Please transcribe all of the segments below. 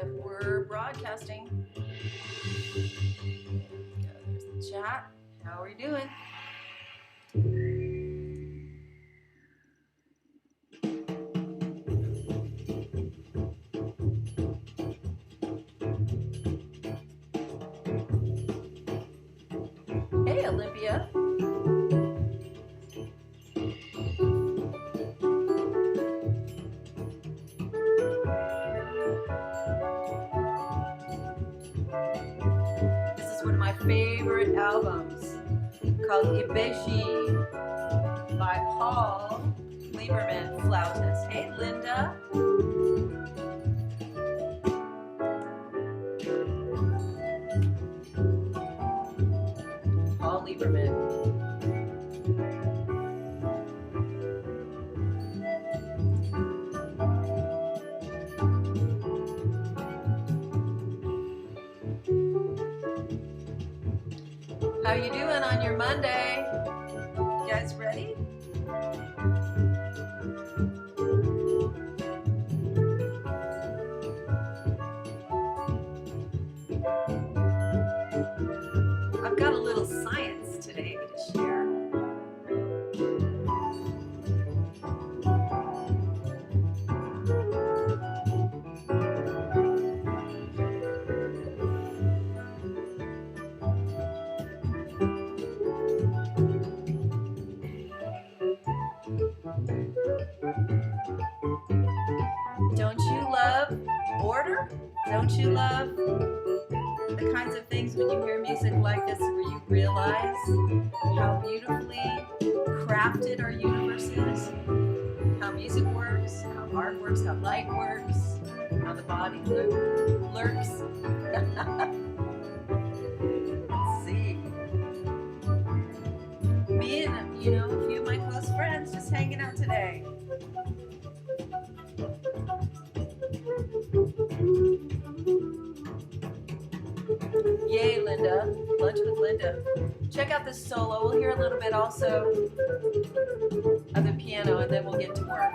if we're broadcasting. There's the chat. How are you doing? Hey, Olympia. This is one of my favorite albums called Ibeji by Paul Lieberman, flautist. Hey, Linda. Paul Lieberman. How you doing on your Monday? You guys ready? I've got a little science today to share. Don't you love order? Don't you love the kinds of things when you hear music like this where you realize how beautifully crafted our universe is? How music works, how art works, how light works, how the body lurks. Let's see. Me and, a few of my close friends just hanging out today. Yay, Linda. Lunch with Linda. Check out this solo. We'll hear a little bit also of the piano, and then we'll get to work.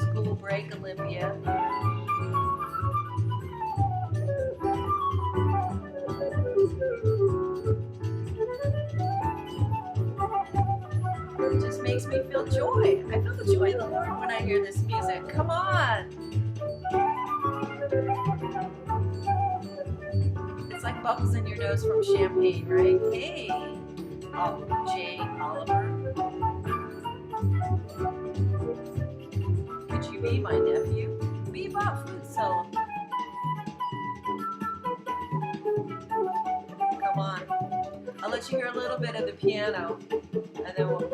School break, Olympia. It just makes me feel joy. I feel the joy of the Lord when I hear this music. Come on. It's like bubbles in your nose from champagne, right? Hey, Jay Oliver. Could you be my nephew? Bebop flute solo. Come on. I'll let you hear a little bit of the piano, and then we'll...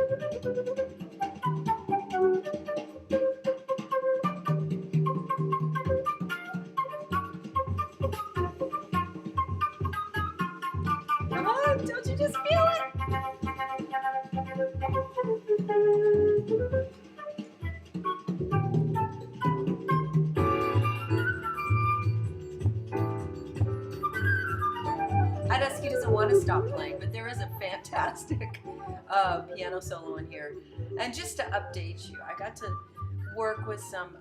Come on, don't you just feel it? Adesky doesn't want to stop playing, but there is a fantastic piano solo in here. And just to update you, I got to work with some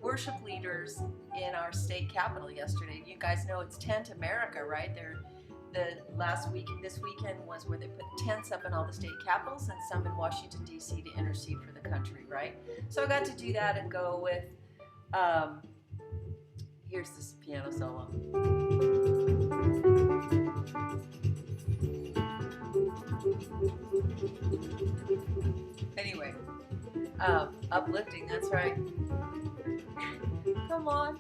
worship leaders in our state capitol yesterday. You guys know it's Tent America, right? This weekend was where they put tents up in all the state capitals and some in Washington, D.C. to intercede for the country, right? So I got to do that and go with, here's this piano solo. Anyway, uplifting, that's right. Come on.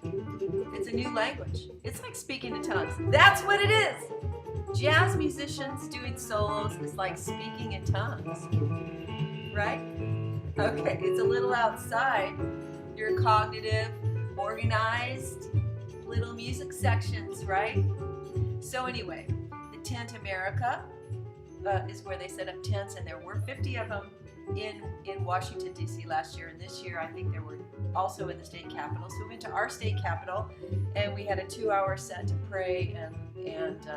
It's a new language. It's like speaking in tongues. That's what it is. Jazz musicians doing solos is like speaking in tongues, right? Okay, it's a little outside your cognitive, organized little music sections, right? So anyway, the Tent America is where they set up tents, and there were 50 of them in Washington, D.C. last year, and this year I think there were also in the state capitol. So we went to our state capitol, and we had a 2-hour set to pray and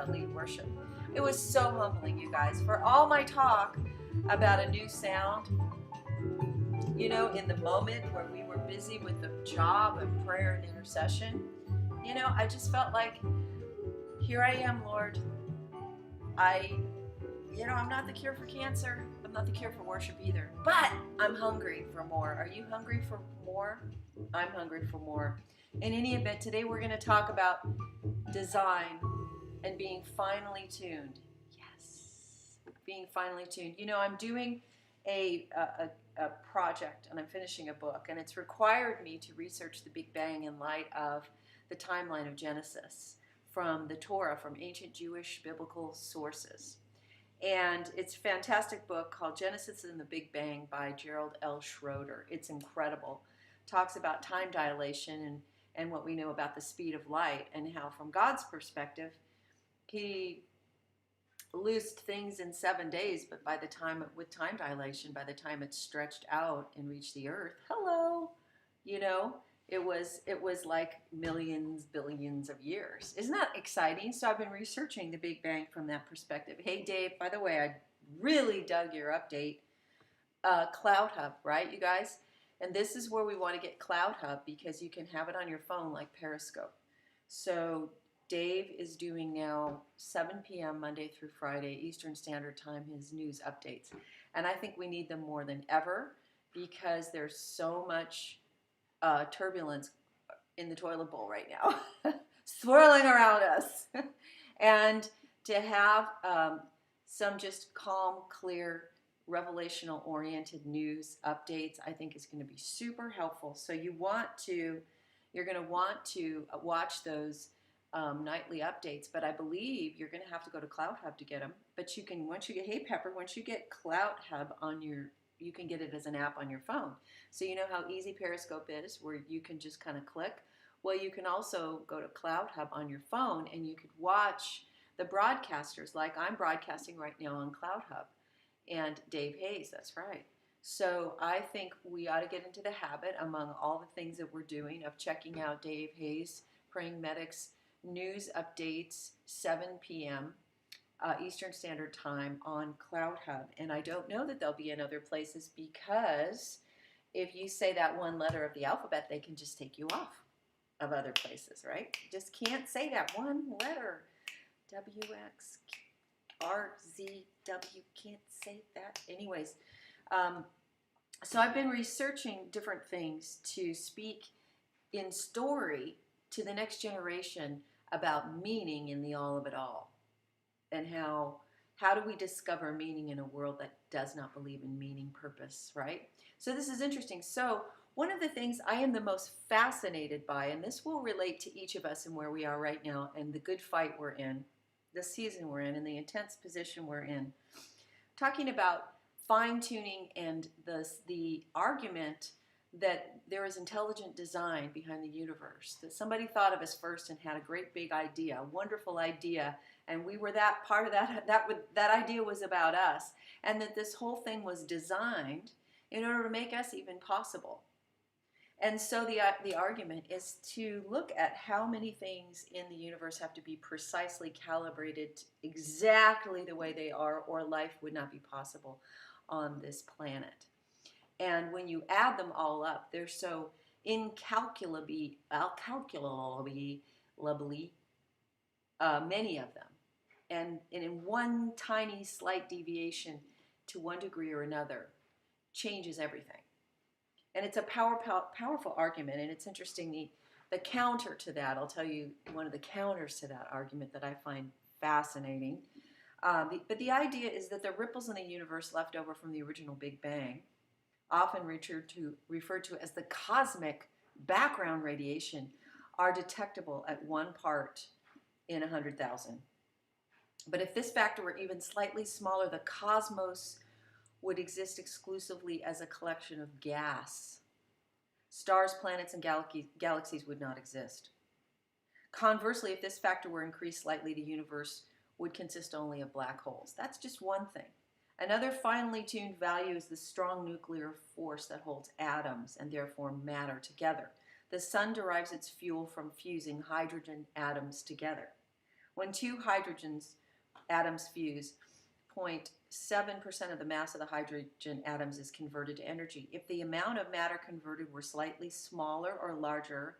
lead worship. It was so humbling, you guys. For all my talk about a new sound, You know, in the moment where we were busy with the job and prayer and intercession, you know, I just felt like, here I am, Lord. I'm not the cure for cancer. I'm not the cure for worship either. But I'm hungry for more. Are you hungry for more? I'm hungry for more. In any event, today we're going to talk about design and being finely tuned. Yes, being finely tuned. You know, I'm doing a project and I'm finishing a book, and it's required me to research the Big Bang in light of the timeline of Genesis from the Torah, from ancient Jewish biblical sources. And it's a fantastic book called Genesis and the Big Bang by Gerald L. Schroeder. It's incredible. Talks about time dilation and what we know about the speed of light, and how from God's perspective, he loosed things in 7 days, but with time dilation, by the time it stretched out and reached the earth, hello, you know, it was like millions, billions of years. Isn't that exciting? So I've been researching the Big Bang from that perspective. Hey, Dave, by the way, I really dug your update. Cloud Hub, right, you guys? And this is where we want to get Cloud Hub, because you can have it on your phone like Periscope. So Dave is doing now 7 p.m. Monday through Friday Eastern Standard Time, his news updates. And I think we need them more than ever, because there's so much turbulence in the toilet bowl right now, swirling around us. And to have some just calm, clear, revelational-oriented news updates, I think is going to be super helpful. So you're going to want to watch those nightly updates, but I believe you're going to have to go to Cloud Hub to get them. But you can, once you get Cloud Hub you can get it as an app on your phone. So you know how easy Periscope is, where you can just kind of click? Well, you can also go to Cloud Hub on your phone, and you could watch the broadcasters, like I'm broadcasting right now on Cloud Hub, and Dave Hayes, that's right. So I think we ought to get into the habit, among all the things that we're doing, of checking out Dave Hayes, Praying Medics news updates, 7 p.m. Eastern Standard Time on Cloud Hub. And I don't know that they'll be in other places, because if you say that one letter of the alphabet, they can just take you off of other places, right? You just can't say that one letter. W-X, R-Z-W, can't say that. Anyways, so I've been researching different things to speak in story to the next generation about meaning in the all of it all. And how do we discover meaning in a world that does not believe in meaning, purpose, right? So this is interesting. So one of the things I am the most fascinated by, and this will relate to each of us and where we are right now, and the good fight we're in, the season we're in, and the intense position we're in, talking about fine-tuning and the argument that there is intelligent design behind the universe, that somebody thought of us first and had a great big idea, a wonderful idea, and we were that part of that idea was about us, and that this whole thing was designed in order to make us even possible. And so the argument is to look at how many things in the universe have to be precisely calibrated exactly the way they are, or life would not be possible on this planet. And when you add them all up, they're so incalculably many of them. And in one tiny slight deviation to one degree or another changes everything. And it's a powerful argument, and it's interesting. The counter to that, I'll tell you one of the counters to that argument that I find fascinating. But the idea is that the ripples in the universe left over from the original Big Bang, often referred to as the cosmic background radiation, are detectable at 1 part in 100,000. But if this factor were even slightly smaller, the cosmos would exist exclusively as a collection of gas. Stars, planets, and galaxies would not exist. Conversely, if this factor were increased slightly, the universe would consist only of black holes. That's just one thing. Another finely tuned value is the strong nuclear force that holds atoms and therefore matter together. The sun derives its fuel from fusing hydrogen atoms together. When two hydrogen atoms fuse, 7% of the mass of the hydrogen atoms is converted to energy. If the amount of matter converted were slightly smaller or larger,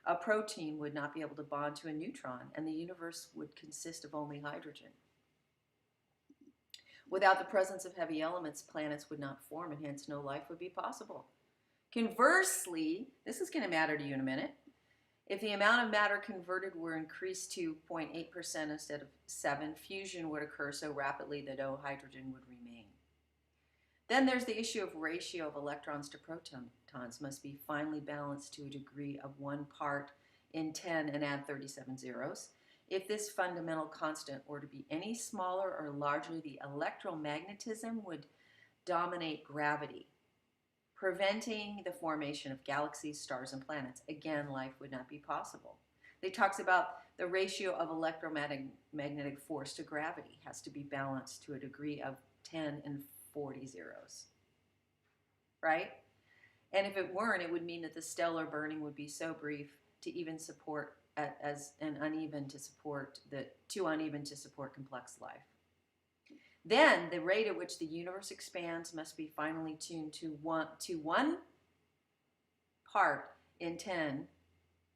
a protein would not be able to bond to a neutron, and the universe would consist of only hydrogen. Without the presence of heavy elements, planets would not form, and hence no life would be possible. Conversely, this is going to matter to you in a minute, if the amount of matter converted were increased to 0.8% instead of 7%, fusion would occur so rapidly that no hydrogen would remain. Then there's the issue of ratio of electrons to protons must be finely balanced to a degree of 1 part in 10 and add 37 zeros. If this fundamental constant were to be any smaller or larger, the electromagnetism would dominate gravity, preventing the formation of galaxies, stars, and planets. Again, life would not be possible. They talks about the ratio of electromagnetic force to gravity has to be balanced to a degree of 10 and 40 zeros, right? And if it weren't, it would mean that the stellar burning would be so brief to even support as an uneven to support too uneven to support complex life. Then the rate at which the universe expands must be finely tuned to one part in 10,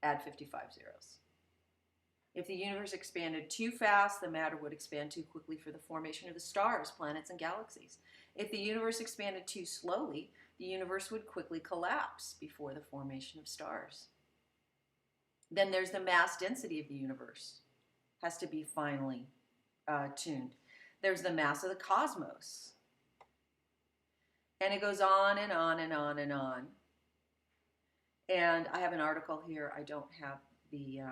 add 55 zeros. If the universe expanded too fast, the matter would expand too quickly for the formation of the stars, planets, and galaxies. If the universe expanded too slowly, the universe would quickly collapse before the formation of stars. Then there's the mass density of the universe. Has to be finely tuned. There's the mass of the cosmos. And it goes on and on and on and on. And I have an article here. I don't have the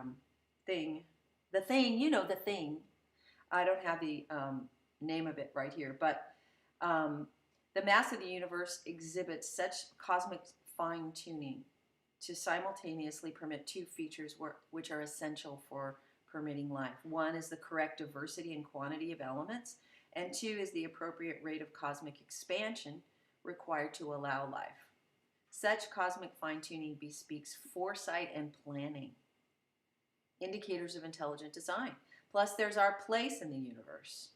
thing. The thing. I don't have the name of it right here. But the mass of the universe exhibits such cosmic fine-tuning to simultaneously permit two features which are essential for permitting life. One is the correct diversity and quantity of elements, and two is the appropriate rate of cosmic expansion required to allow life. Such cosmic fine-tuning bespeaks foresight and planning, indicators of intelligent design. Plus, there's our place in the universe.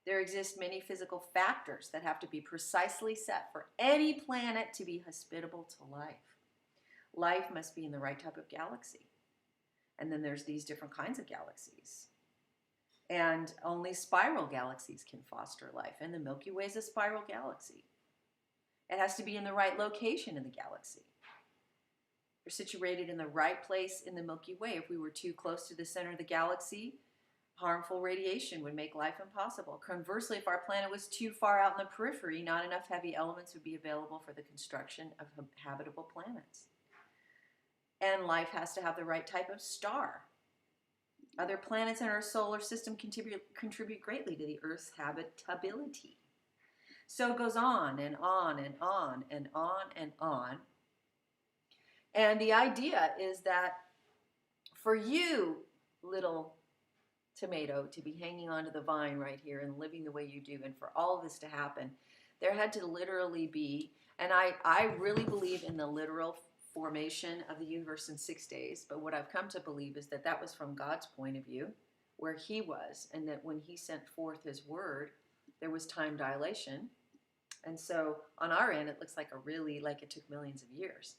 There exist many physical factors that have to be precisely set for any planet to be hospitable to life. Life must be in the right type of galaxy. And then there's these different kinds of galaxies. And only spiral galaxies can foster life. And the Milky Way is a spiral galaxy. It has to be in the right location in the galaxy. They're situated in the right place in the Milky Way. If we were too close to the center of the galaxy, harmful radiation would make life impossible. Conversely, if our planet was too far out in the periphery, not enough heavy elements would be available for the construction of habitable planets. And life has to have the right type of star. Other planets in our solar system contribute greatly to the Earth's habitability. So it goes on and on and on and on and on. And the idea is that for you, little tomato, to be hanging onto the vine right here and living the way you do, and for all of this to happen, there had to literally be, and I really believe in the literal formation of the universe in 6 days, but what I've come to believe is that that was from God's point of view, where he was, and that when he sent forth his word, there was time dilation. And so on our end, it looks like it took millions of years.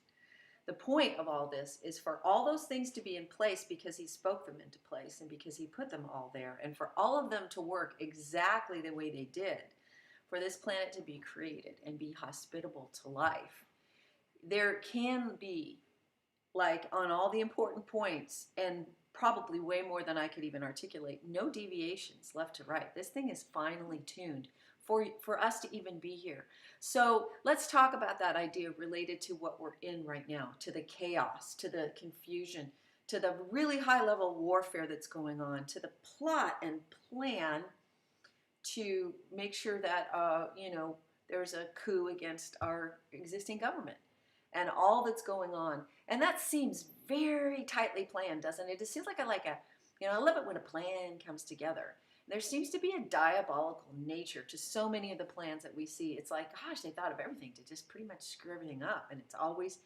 The point of all this is for all those things to be in place because he spoke them into place and because he put them all there, and for all of them to work exactly the way they did, for this planet to be created and be hospitable to life. There can be, like on all the important points, and probably way more than I could even articulate, no deviations left to right. This thing is finely tuned for us to even be here. So let's talk about that idea related to what we're in right now, to the chaos, to the confusion, to the really high level warfare that's going on, to the plot and plan to make sure that, there's a coup against our existing government. And all that's going on. And that seems very tightly planned, doesn't it? It seems like I love it when a plan comes together. There seems to be a diabolical nature to so many of the plans that we see. It's like, gosh, they thought of everything to just pretty much screw everything up. And it's always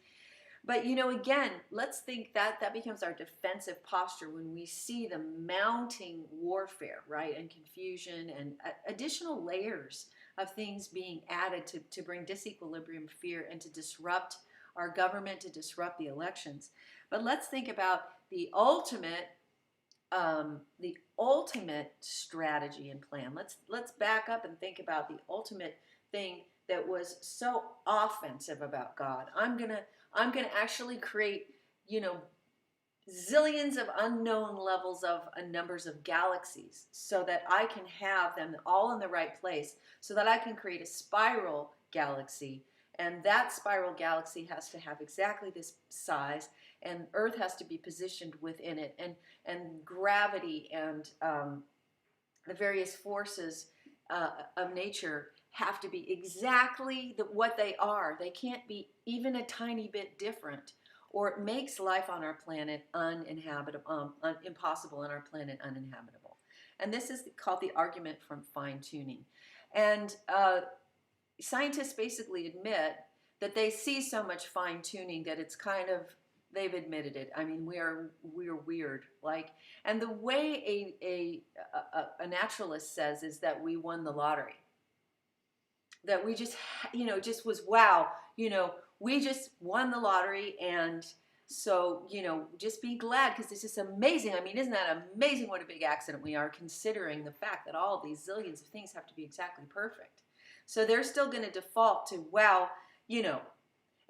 But again, let's think that that becomes our defensive posture when we see the mounting warfare, right, and confusion and additional layers of things being added to bring disequilibrium, fear, and to disrupt our government, to disrupt the elections. But let's think about the ultimate strategy and plan. Let's back up and think about the ultimate thing that was so offensive about God. I'm gonna actually create, zillions of unknown levels of numbers of galaxies so that I can have them all in the right place, so that I can create a spiral galaxy, and that spiral galaxy has to have exactly this size, and Earth has to be positioned within it, and gravity and the various forces of nature have to be exactly what they are. They can't be even a tiny bit different, or it makes life on our planet uninhabitable, impossible on our planet uninhabitable. And this is called the argument from fine-tuning. And scientists basically admit that they see so much fine-tuning that it's kind of, they've admitted it. I mean, we're weird. And the way a naturalist says is that we won the lottery. That we just, just was, wow, we just won the lottery, and so, just be glad, because it's just amazing. I mean, isn't that amazing what a big accident we are, considering the fact that all of these zillions of things have to be exactly perfect. So they're still going to default to, wow, And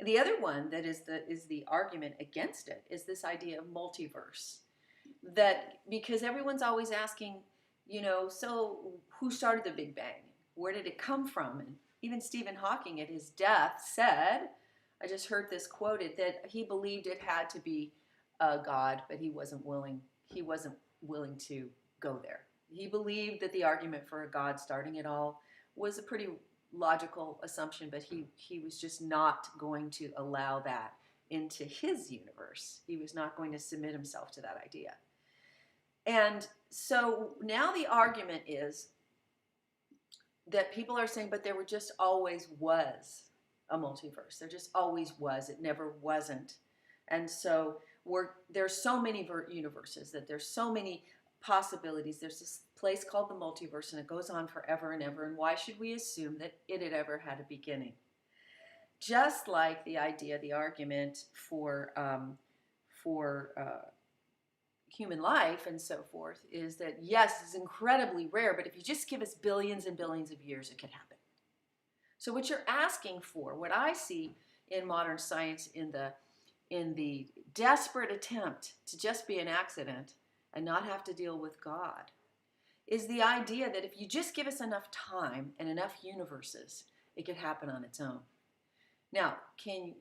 the other one that is the argument against it is this idea of multiverse. That because everyone's always asking, so who started the Big Bang? Where did it come from? And even Stephen Hawking at his death said, I just heard this quoted, that he believed it had to be God, but he wasn't willing to go there. He believed that the argument for a God starting it all was a pretty logical assumption, but he was just not going to allow that into his universe. He was not going to submit himself to that idea. And so now the argument is that people are saying, but there just always was a multiverse. There just always was. It never wasn't. And so there's so many universes, that there's so many possibilities. There's this place called the multiverse, and it goes on forever and ever. And why should we assume that it had ever had a beginning? Just like the argument for human life and so forth is that, yes, it's incredibly rare, but if you just give us billions and billions of years, it could happen. So what you're asking for, what I see in modern science in the desperate attempt to just be an accident and not have to deal with God, is the idea that if you just give us enough time and enough universes, it could happen on its own. Now,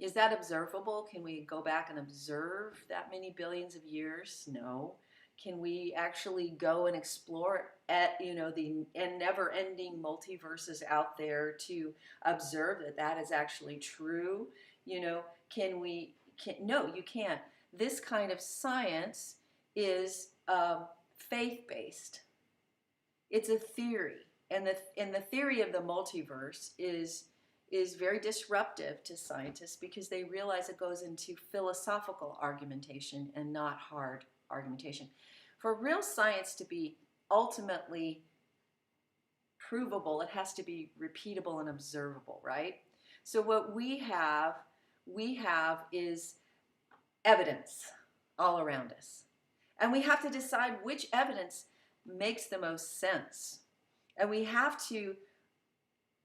is that observable? Can we go back and observe that many billions of years? No. Can we actually go and explore the never-ending multiverses out there to observe that is actually true? No, you can't. This kind of science is faith-based. It's a theory, and the theory of the multiverse is very disruptive to scientists, because they realize it goes into philosophical argumentation and not hard argumentation. For real science to be ultimately provable, it has to be repeatable and observable, right? So what we have is evidence all around us. And we have to decide which evidence makes the most sense. And we have to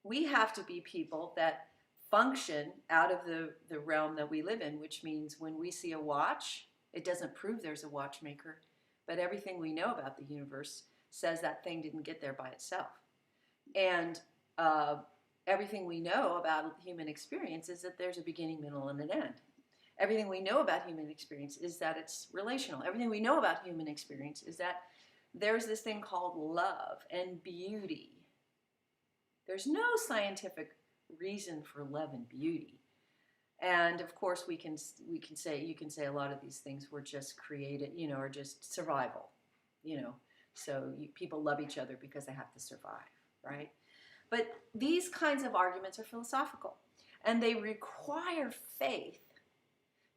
be people that function out of the realm that we live in, which means when we see a watch, it doesn't prove there's a watchmaker, but everything we know about the universe says that thing didn't get there by itself. And everything we know about human experience is that there's a beginning, middle, and an end. Everything we know about human experience is that it's relational. Everything we know about human experience is that there's this thing called love and beauty. There's no scientific reason for love and beauty. And of course you can say a lot of these things were just created, or just survival, So people love each other because they have to survive, right? But these kinds of arguments are philosophical, and they require faith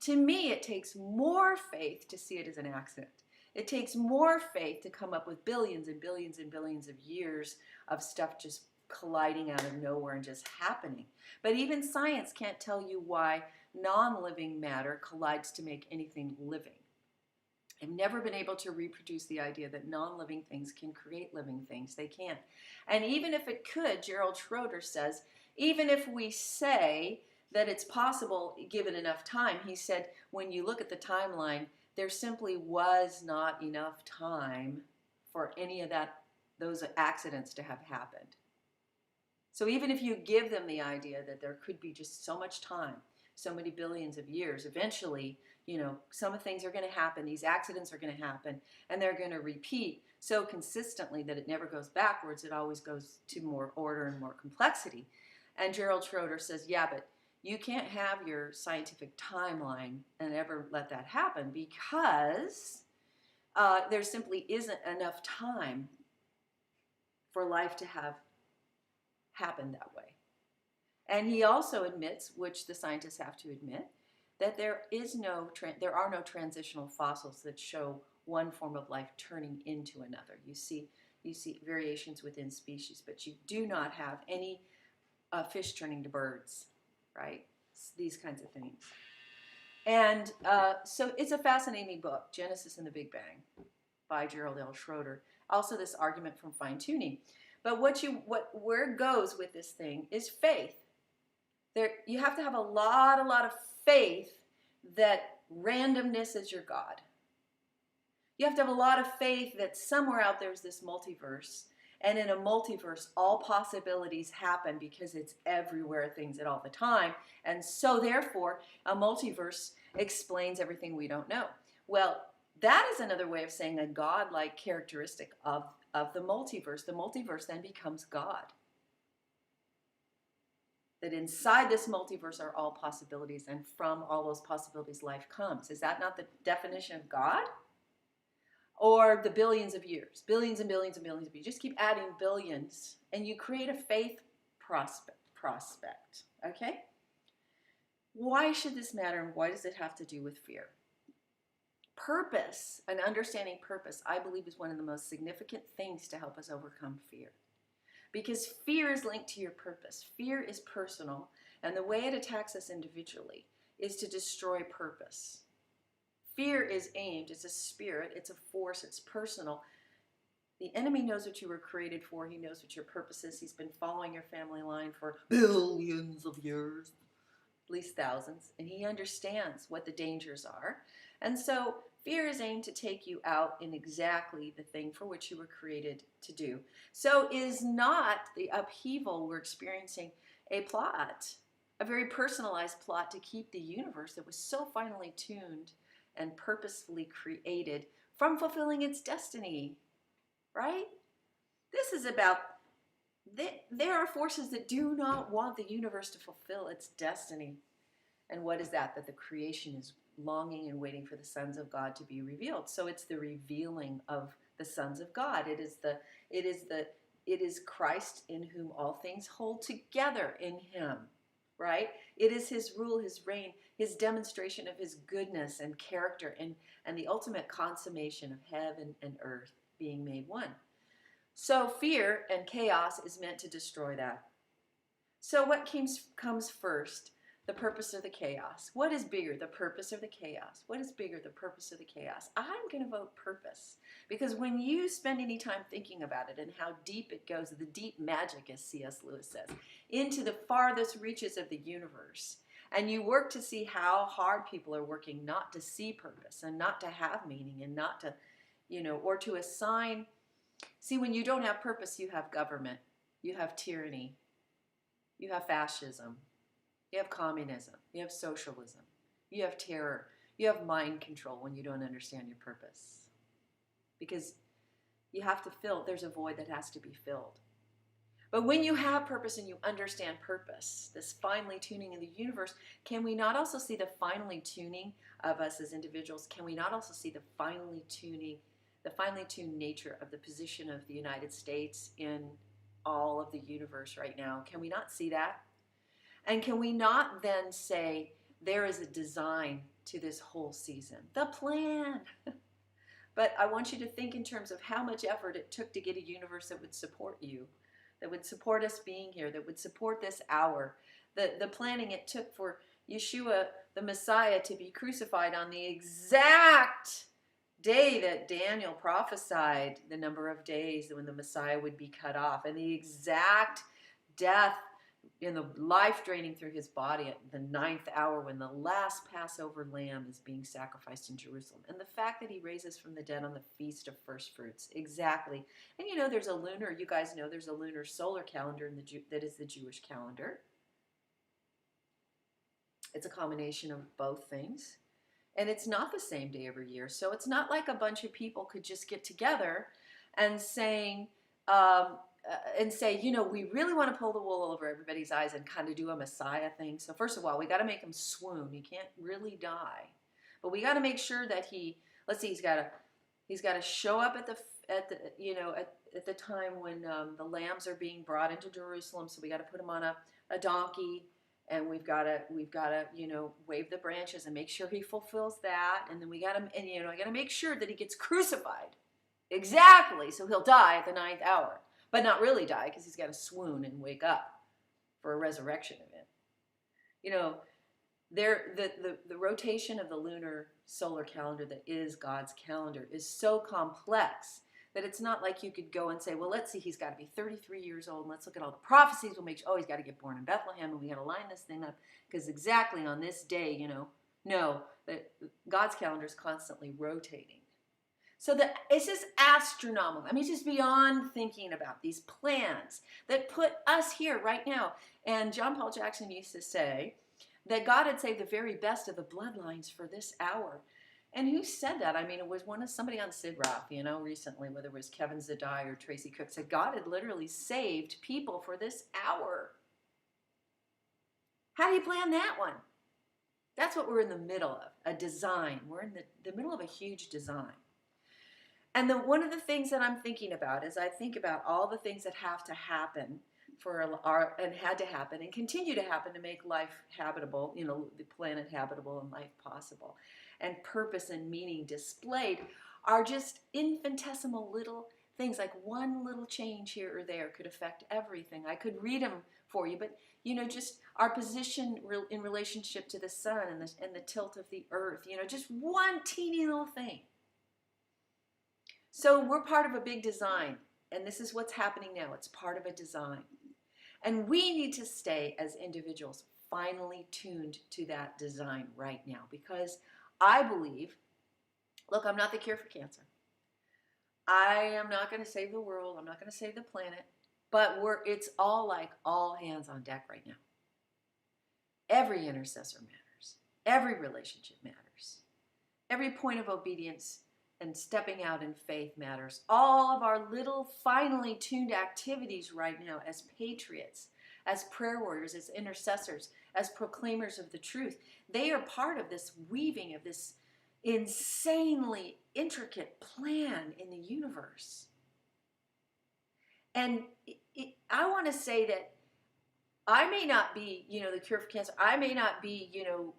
To me, it takes more faith to see it as an accident. It takes more faith to come up with billions and billions and billions of years of stuff just colliding out of nowhere and just happening. But even science can't tell you why non-living matter collides to make anything living. I've never been able to reproduce the idea that non-living things can create living things. They can't. And even if it could, Gerald Schroeder says, even if we say that it's possible given enough time, he said, when you look at the timeline, there simply was not enough time for any of those accidents to have happened. So even if you give them the idea that there could be just so much time, so many billions of years, eventually, some things are going to happen, these accidents are going to happen, and they're going to repeat so consistently that it never goes backwards, it always goes to more order and more complexity. And Gerald Schroeder says, yeah, but you can't have your scientific timeline and ever let that happen because there simply isn't enough time for life to have happened that way. And he also admits, which the scientists have to admit, that there are no transitional fossils that show one form of life turning into another. You see variations within species, but you do not have any fish turning to birds, right? These kinds of things. And so it's a fascinating book, Genesis and the Big Bang by Gerald L. Schroeder. Also this argument from fine-tuning. But where it goes with this thing is faith. You have to have a lot of faith that randomness is your God. You have to have a lot of faith that somewhere out there's this multiverse, and in a multiverse, all possibilities happen because it's everywhere, things at all the time, and so therefore, a multiverse explains everything we don't know. Well, that is another way of saying a God-like characteristic of the multiverse. The multiverse then becomes God. That inside this multiverse are all possibilities, and from all those possibilities, life comes. Is that not the definition of God? Or the billions of years, billions and billions and billions of years. Just keep adding billions, and you create a faith prospect. Okay? Why should this matter, and why does it have to do with fear? Purpose, and understanding purpose, I believe is one of the most significant things to help us overcome fear. Because fear is linked to your purpose. Fear is personal, and the way it attacks us individually is to destroy purpose. Fear is aimed, it's a spirit, it's a force, it's personal. The enemy knows what you were created for, he knows what your purpose is. He's been following your family line for billions of years, at least thousands, and he understands what the dangers are. And so fear is aimed to take you out in exactly the thing for which you were created to do. So is not the upheaval we're experiencing a plot, a very personalized plot to keep the universe that was so finely tuned and purposefully created from fulfilling its destiny, right? This is about, there are forces that do not want the universe to fulfill its destiny. And what is that? That the creation is longing and waiting for the sons of God to be revealed. So it's the revealing of the sons of God. It is Christ in whom all things hold together in him, right? It is his rule, his reign, his demonstration of his goodness and character, and the ultimate consummation of heaven and earth being made one. So fear and chaos is meant to destroy that. So what comes first? The purpose or the chaos? What is bigger, the purpose or the chaos? What is bigger, the purpose or the chaos? I'm going to vote purpose, because when you spend any time thinking about it and how deep it goes, the deep magic, as C.S. Lewis says, into the farthest reaches of the universe, and you work to see how hard people are working not to see purpose and not to have meaning and not to, or to assign. See, when you don't have purpose, you have government, you have tyranny, you have fascism. You have communism, you have socialism, you have terror, you have mind control when you don't understand your purpose. Because you have to there's a void that has to be filled. But when you have purpose and you understand purpose, this finely tuning of the universe, can we not also see the finely tuning of us as individuals? Can we not also see the finely tuned nature of the position of the United States in all of the universe right now? Can we not see that? And can we not then say, there is a design to this whole season. The plan. But I want you to think in terms of how much effort it took to get a universe that would support you, that would support us being here, that would support this hour. The planning it took for Yeshua, the Messiah, to be crucified on the exact day that Daniel prophesied, the number of days when the Messiah would be cut off, and the exact death in the life draining through his body at the 9th hour when the last Passover lamb is being sacrificed in Jerusalem. And the fact that he raises from the dead on the Feast of First Fruits. Exactly. And you know, there's a lunar, you guys know there's a lunar solar calendar in that is the Jewish calendar. It's a combination of both things. And it's not the same day every year. So it's not like a bunch of people could just get together and say, you know, we really want to pull the wool over everybody's eyes and kind of do a Messiah thing. So first of all, we got to make him swoon. He can't really die, but we got to make sure that let's see, he's got to show up at the time when the lambs are being brought into Jerusalem. So we got to put him on a donkey. And we've got to, you know, wave the branches and make sure he fulfills that. And then I got to make sure that he gets crucified. Exactly. So he'll die at the 9th hour, but not really die because he's got to swoon and wake up for a resurrection event. You know, the rotation of the lunar solar calendar that is God's calendar is so complex that it's not like you could go and say, well, let's see, he's got to be 33 years old, and let's look at all the prophecies. We'll make sure, he's got to get born in Bethlehem, and we got to line this thing up, because exactly on this day, you know, no, that God's calendar is constantly rotating. So it's just astronomical. I mean, it's just beyond thinking about these plans that put us here right now. And John Paul Jackson used to say that God had saved the very best of the bloodlines for this hour. And who said that? I mean, it was somebody on Sid Roth, you know, recently, whether it was Kevin Zadai or Tracy Cook, said God had literally saved people for this hour. How do you plan that one? That's what we're in the middle of, a design. We're in the middle of a huge design. And one of the things that I'm thinking about is I think about all the things that have to happen and had to happen and continue to happen to make life habitable, you know, the planet habitable and life possible. And purpose and meaning displayed are just infinitesimal little things, like one little change here or there could affect everything. I could read them for you, but you know, just our position in relationship to the sun and the tilt of the earth, you know, just one teeny little thing. So we're part of a big design, and this is what's happening now. It's part of a design. And we need to stay as individuals finely tuned to that design right now, because I believe, look, I'm not the cure for cancer. I am not going to save the world. I'm not going to save the planet. But it's all hands on deck right now. Every intercessor matters. Every relationship matters. Every point of obedience and stepping out in faith matters. All of our little finely tuned activities right now as patriots, as prayer warriors, as intercessors, as proclaimers of the truth, they are part of this weaving of this insanely intricate plan in the universe. And I want to say that I may not be, you know, the cure for cancer. I may not be, you know,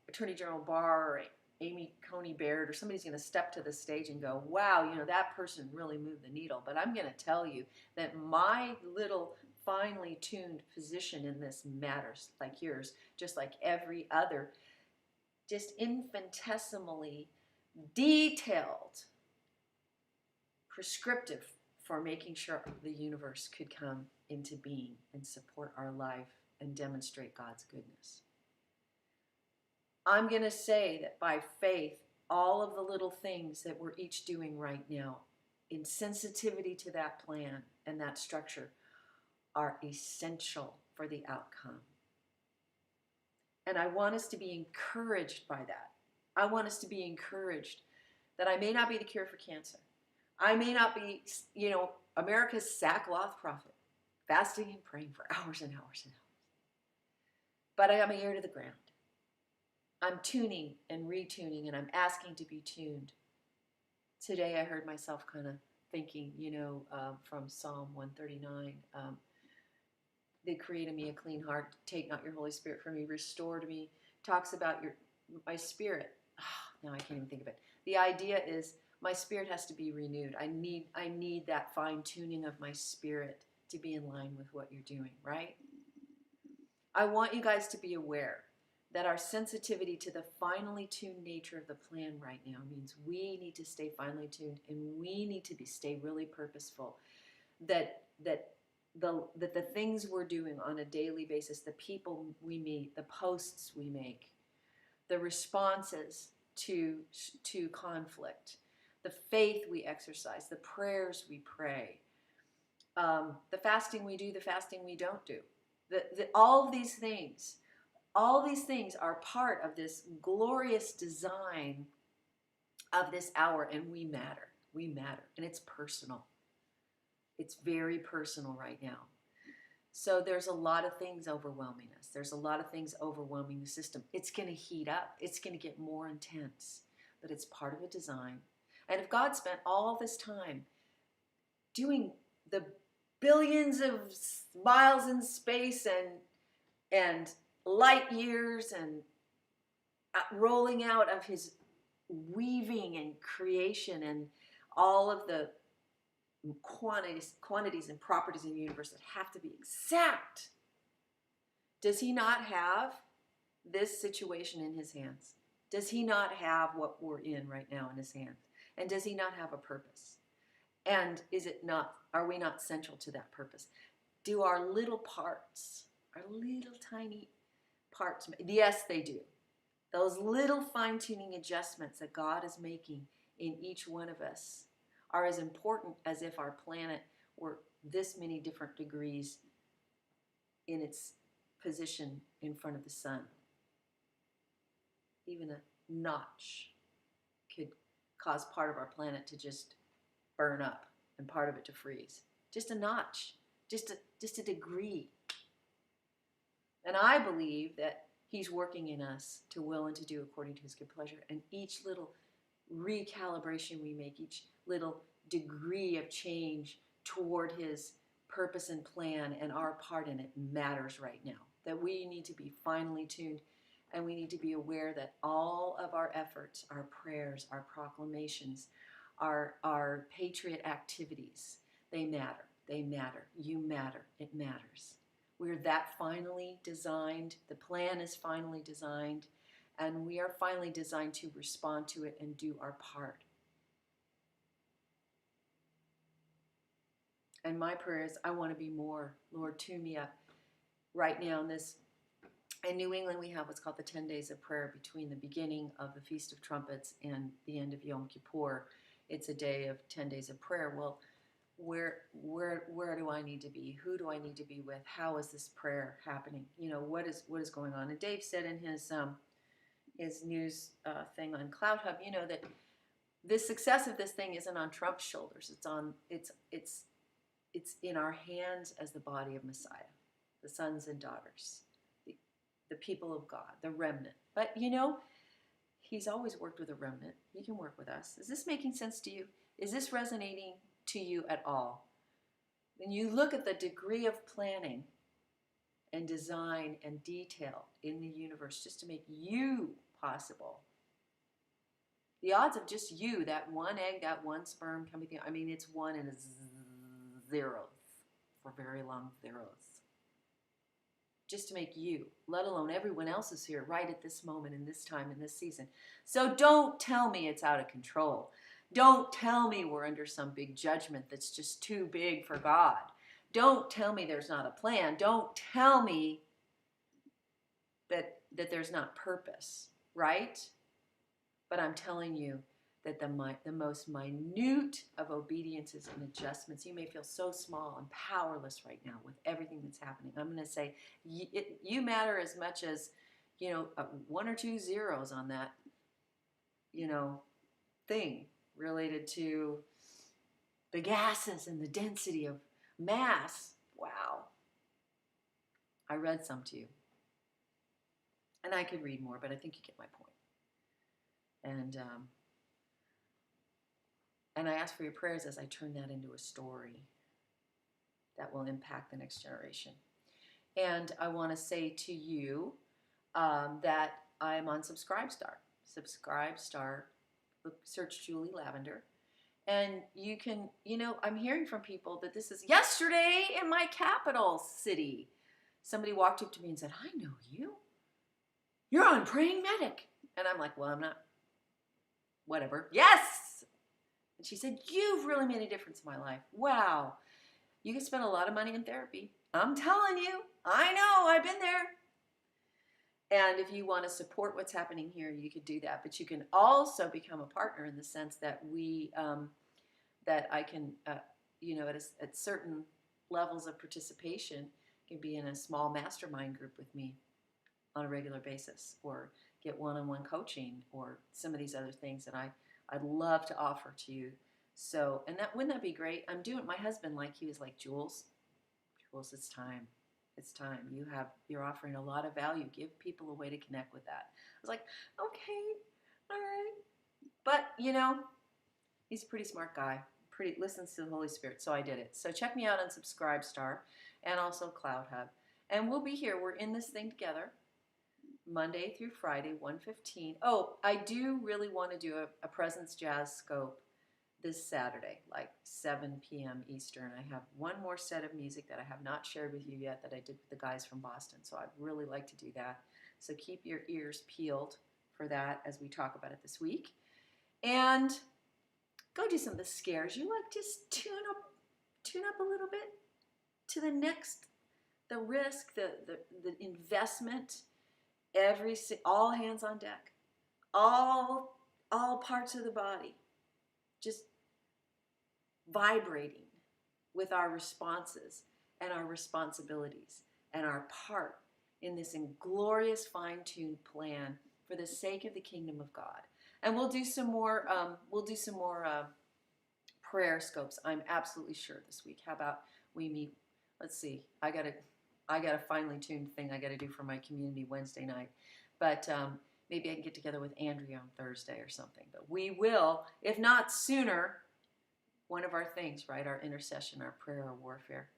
Attorney General Barr or Amy Coney Barrett, or somebody's going to step to the stage and go, wow, you know, that person really moved the needle. But I'm going to tell you that my little finely tuned position in this matters, like yours, just like every other, just infinitesimally detailed, prescriptive for making sure the universe could come into being and support our life and demonstrate God's goodness. I'm going to say that by faith, all of the little things that we're each doing right now in sensitivity to that plan and that structure are essential for the outcome. And I want us to be encouraged by that. I want us to be encouraged that I may not be the cure for cancer. I may not be, you know, America's sackcloth prophet, fasting and praying for hours and hours and hours. But I am an ear to the ground. I'm tuning and retuning, and I'm asking to be tuned. Today I heard myself kind of thinking, you know, from Psalm 139, they created me a clean heart, take not your Holy Spirit from me, restore to me talks about my spirit. Now I can't even think of it. The idea is my spirit has to be renewed. I need that fine tuning of my spirit to be in line with what you're doing, right? I want you guys to be aware that our sensitivity to the finely tuned nature of the plan right now means we need to stay finely tuned, and we need to stay really purposeful. That the things we're doing on a daily basis, the people we meet, the posts we make, the responses to conflict, the faith we exercise, the prayers we pray, the fasting we do, the fasting we don't do, all of these things. All these things are part of this glorious design of this hour, and we matter. We matter, and it's personal. It's very personal right now. So there's a lot of things overwhelming us. There's a lot of things overwhelming the system. It's going to heat up. It's going to get more intense, but it's part of a design. And if God spent all this time doing the billions of miles in space and light years and rolling out of his weaving and creation and all of the quantities and properties in the universe that have to be exact, does he not have this situation in his hands? Does he not have what we're in right now in his hands? And does he not have a purpose? And are we not central to that purpose? Do our little parts, our little tiny parts, yes, they do. Those little fine-tuning adjustments that God is making in each one of us are as important as if our planet were this many different degrees in its position in front of the sun. Even a notch could cause part of our planet to just burn up and part of it to freeze. Just a notch, just a degree. And I believe that he's working in us to will and to do according to his good pleasure. And each little recalibration we make, each little degree of change toward his purpose and plan and our part in it matters right now. That we need to be finely tuned, and we need to be aware that all of our efforts, our prayers, our proclamations, our patriot activities, they matter. They matter. You matter. It matters. We're that finally designed. The plan is finally designed, and we are finally designed to respond to it and do our part. And my prayer is, I want to be more. Lord, tune me up. Right now in New England, we have what's called the 10 days of prayer between the beginning of the Feast of Trumpets and the end of Yom Kippur. It's a day of 10 days of prayer. Well, where do I need to be? Who do I need to be with? How is this prayer happening? What is going on? And Dave said in his news thing on Cloud Hub, that the success of this thing isn't on Trump's shoulders. It's in our hands as the body of Messiah, the sons and daughters, the people of God, the remnant. But he's always worked with a remnant. He can work with us. Is this making sense to you? Is this resonating to you at all? When you look at the degree of planning and design and detail in the universe just to make you possible, the odds of just you, that one egg, that one sperm coming together, it's 1 and a zeros for very long zeros. Just to make you, let alone everyone else is here right at this moment, in this time, in this season. So don't tell me it's out of control. Don't tell me we're under some big judgment that's just too big for God. Don't tell me there's not a plan. Don't tell me that there's not purpose, right? But I'm telling you that the most minute of obediences and adjustments, you may feel so small and powerless right now with everything that's happening. I'm going to say you matter as much as 1 or 2 zeros on that thing related to the gases and the density of mass. Wow. I read some to you. And I could read more, but I think you get my point. And I ask for your prayers as I turn that into a story that will impact the next generation. And I want to say to you that I'm on Subscribestar. Subscribestar, search Julie Lavender. And you can, I'm hearing from people that this is yesterday in my capital city. Somebody walked up to me and said, I know you. You're on Praying Medic. And I'm like, well, I'm not. Whatever. Yes! And she said, you've really made a difference in my life. Wow. You can spend a lot of money in therapy. I'm telling you. I know. I've been there. And if you want to support what's happening here, you could do that. But you can also become a partner in the sense that that I can, at certain levels of participation, can be in a small mastermind group with me on a regular basis, or get one-on-one coaching, or some of these other things that I'd love to offer to you. So, and wouldn't that be great? I'm doing, my husband, he was like, Jules, it's time. It's time. You're offering a lot of value. Give people a way to connect with that. I was like, okay, all right. But, he's a pretty smart guy. Listens to the Holy Spirit. So I did it. So check me out on Subscribestar and also CloutHub. And we'll be here. We're in this thing together. Monday through Friday, 1:15. Oh, I do really want to do a Presence Jazz Scope this Saturday, 7 p.m. Eastern. I have one more set of music that I have not shared with you yet that I did with the guys from Boston. So I'd really like to do that. So keep your ears peeled for that as we talk about it this week. And go do some of the scares you like. Just tune up a little bit to the risk, the investment. All hands on deck, all parts of the body, just vibrating with our responses and our responsibilities and our part in this glorious fine-tuned plan for the sake of the kingdom of God. And we'll do some more. Prayer scopes. I'm absolutely sure this week. How about we meet? Let's see. I got a finely tuned thing I got to do for my community Wednesday night. But maybe I can get together with Andrea on Thursday or something. But we will, if not sooner, one of our things, right? Our intercession, our prayer, our warfare.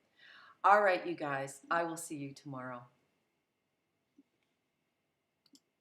All right, you guys. I will see you tomorrow.